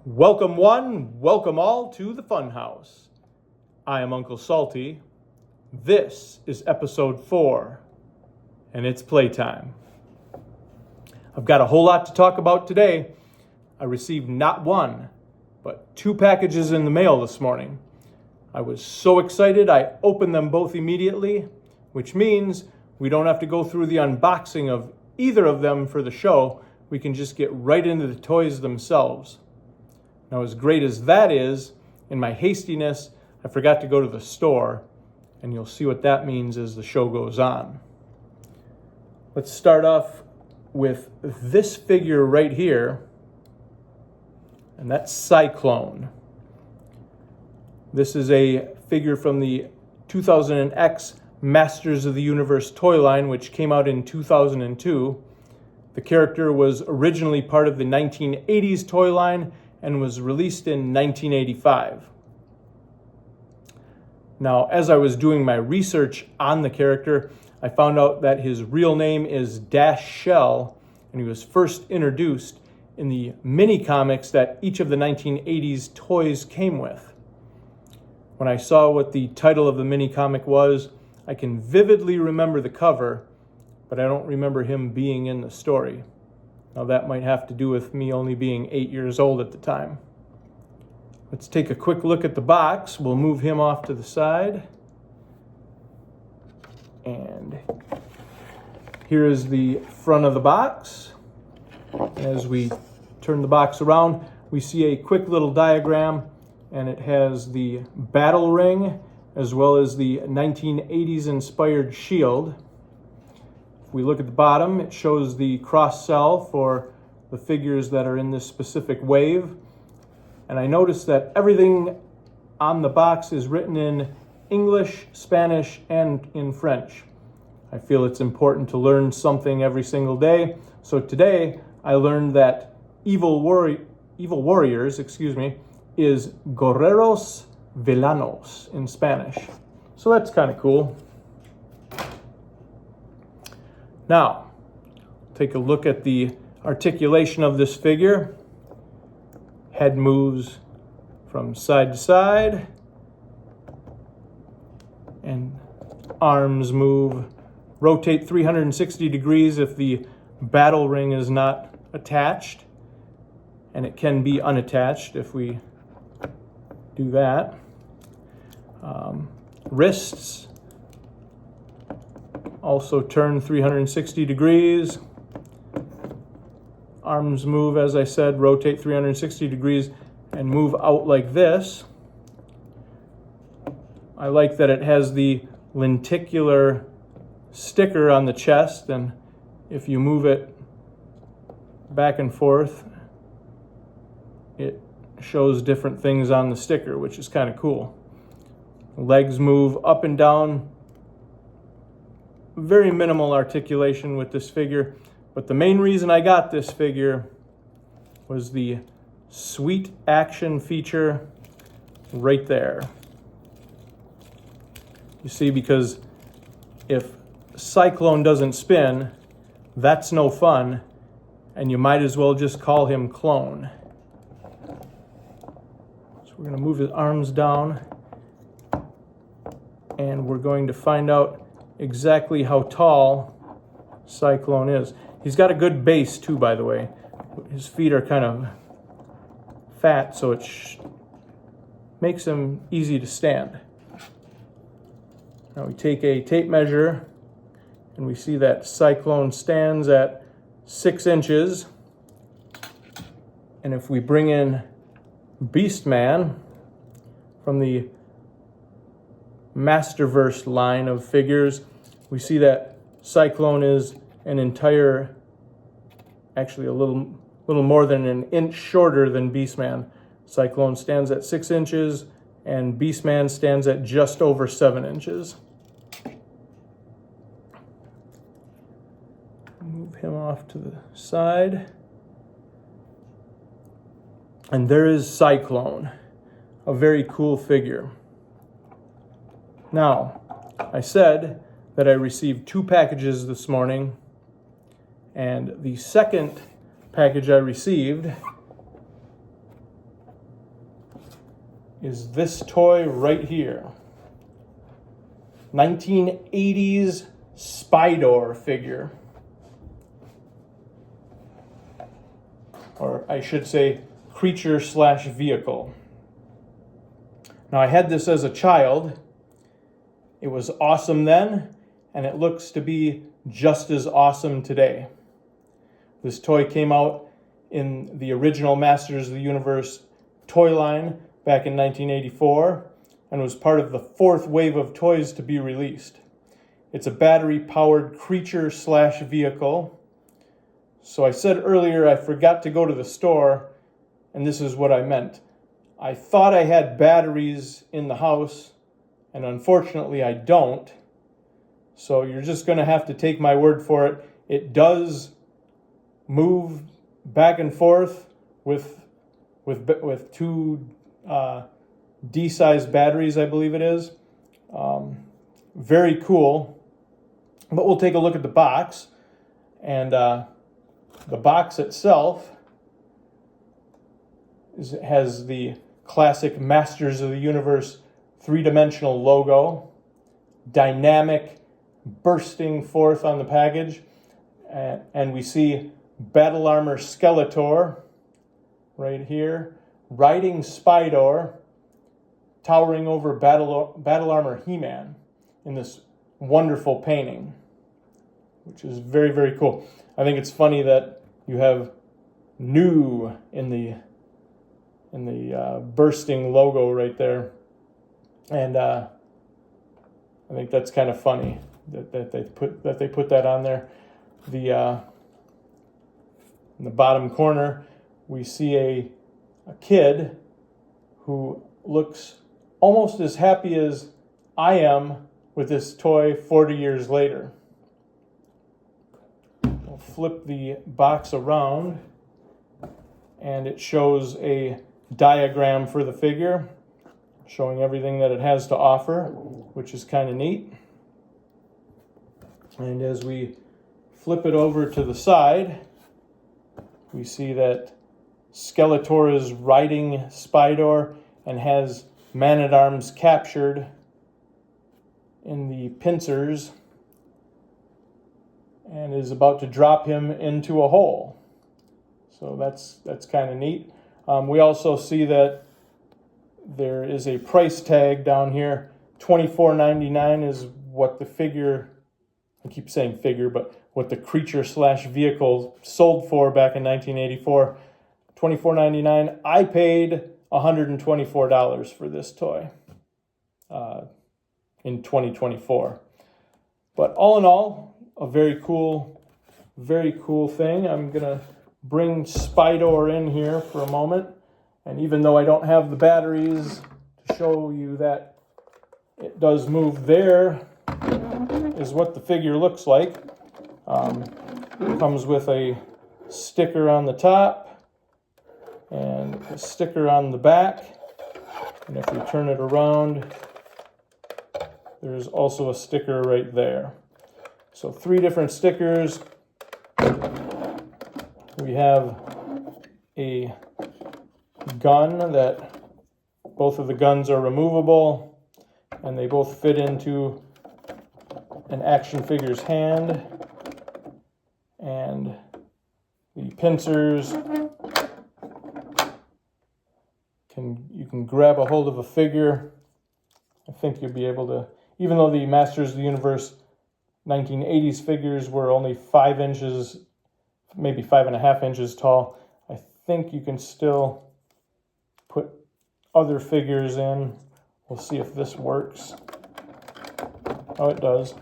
Welcome one, welcome all to the Funhouse. I am Uncle Salty. This is episode 4, and it's playtime. I've got a whole lot to talk about today. I received not one, but 2 packages in the mail this morning. I was so excited I opened them both immediately, which means we don't have to go through the unboxing of either of them for the show. We can just get right into the toys themselves. Now, as great as that is, in my hastiness, I forgot to go to the store, and you'll see what that means as the show goes on. Let's start off with this figure right here, and that's Cyclone. This is a figure from the 2000X Masters of the Universe toy line, which came out in 2002. The character was originally part of the 1980s toy line and was released in 1985. Now, as I was doing my research on the character, I found out that his real name is Dash Shell, and he was first introduced in the mini comics that each of the 1980s toys came with. When I saw what the title of the mini comic was, I can vividly remember the cover, but I don't remember him being in the story. Now, that might have to do with me only being 8 years old at the time. Let's take a quick look at the box. We'll move him off to the side. And here is the front of the box. As we turn the box around, we see a quick little diagram, and it has the battle ring as well as the 1980s inspired shield. If we look at the bottom, it shows the cross-sell for the figures that are in this specific wave. And I noticed that everything on the box is written in English, Spanish, and in French. I feel it's important to learn something every single day. So today, I learned that evil warriors, is guerreros villanos in Spanish. So that's kind of cool. Now, take a look at the articulation of this figure. Head moves from side to side, and arms rotate 360 degrees if the battle ring is not attached, and it can be unattached if we do that. Wrists also turn 360 degrees. Arms move, as I said, rotate 360 degrees and move out like this. I like that it has the lenticular sticker on the chest, and if you move it back and forth, it shows different things on the sticker, which is kind of cool. Legs move up and down. Very minimal articulation with this figure, but the main reason I got this figure was the sweet action feature right there. You see, because if Cyclone doesn't spin, that's no fun, and you might as well just call him Clone. So we're going to move his arms down, and we're going to find out exactly how tall Cyclone is. He's got a good base too, by the way. His feet are kind of fat, so it makes him easy to stand. Now we take a tape measure, and we see that Cyclone stands at 6 inches. And if we bring in Beastman from the Masterverse line of figures, we see that Cyclone is an entire, actually a little more than an inch shorter than Beastman. Cyclone stands at 6 inches, and Beastman stands at just over 7 inches. Move him off to the side. And there is Cyclone, a very cool figure. Now, I said that I received 2 packages this morning, and the second package I received is this toy right here. 1980s Spydor figure. Or I should say creature slash vehicle. Now I had this as a child. It was awesome then, and it looks to be just as awesome today. This toy came out in the original Masters of the Universe toy line back in 1984 and was part of the fourth wave of toys to be released. It's a battery-powered creature slash vehicle. So I said earlier I forgot to go to the store, and this is what I meant. I thought I had batteries in the house, and unfortunately I don't. So you're just going to have to take my word for it. It does move back and forth with two D-size batteries, I believe it is. Very cool. But we'll take a look at the box. And the box itself has the classic Masters of the Universe three-dimensional logo, dynamic bursting forth on the package, and we see Battle Armor Skeletor right here, riding Spydor, towering over Battle Armor He-Man in this wonderful painting, which is very, very cool. I think it's funny that you have new in the bursting logo right there, and I think that's kind of funny that they put that on there. In the bottom corner, we see a kid who looks almost as happy as I am with this toy 40 years later. We'll flip the box around, and it shows a diagram for the figure, showing everything that it has to offer, which is kind of neat. And as we flip it over to the side, we see that Skeletor is riding Spydor and has Man-at-Arms captured in the pincers and is about to drop him into a hole. So that's kind of neat. We also see that there is a price tag down here. $24.99 is what the figure, I keep saying figure, but what the creature slash vehicle sold for back in 1984. $24.99. I paid $124 for this toy in 2024. But all in all, a very cool thing. I'm gonna bring Spydor in here for a moment, and even though I don't have the batteries to show you that it does move, there is what the figure looks like. It comes with a sticker on the top and a sticker on the back, and if you turn it around, there's also a sticker right there. So 3 different stickers. We have a gun that both of the guns are removable, and they both fit into an action figure's hand. And the pincers, you can grab a hold of a figure. I think you'll be able to, even though the Masters of the Universe 1980s figures were only 5 inches, maybe 5.5 inches tall, I think you can still put other figures in. We'll see if this works. Oh, it does.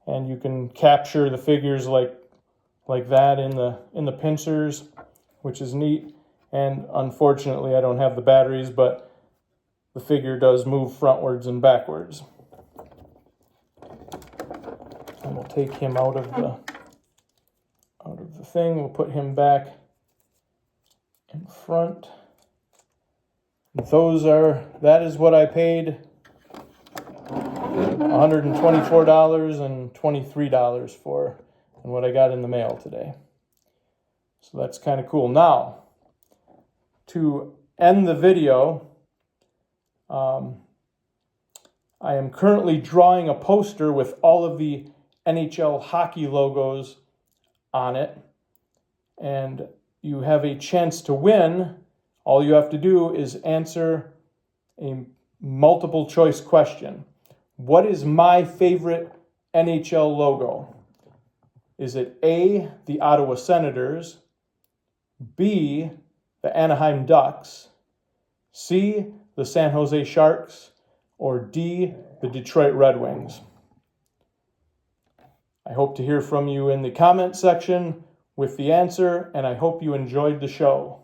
And you can capture the figures like that in the pincers, which is neat. And unfortunately, I don't have the batteries, but the figure does move frontwards and backwards. And we'll take him out of the thing. We'll put him back in front. That is what I paid. $124 and $23 for, and what I got in the mail today. So that's kind of cool. Now, to end the video, I am currently drawing a poster with all of the NHL hockey logos on it, and you have a chance to win. All you have to do is answer a multiple choice question. What is my favorite NHL logo? Is it A, the Ottawa Senators, B, the Anaheim Ducks, C, the San Jose Sharks, or D, the Detroit Red Wings? I hope to hear from you in the comment section with the answer, and I hope you enjoyed the show.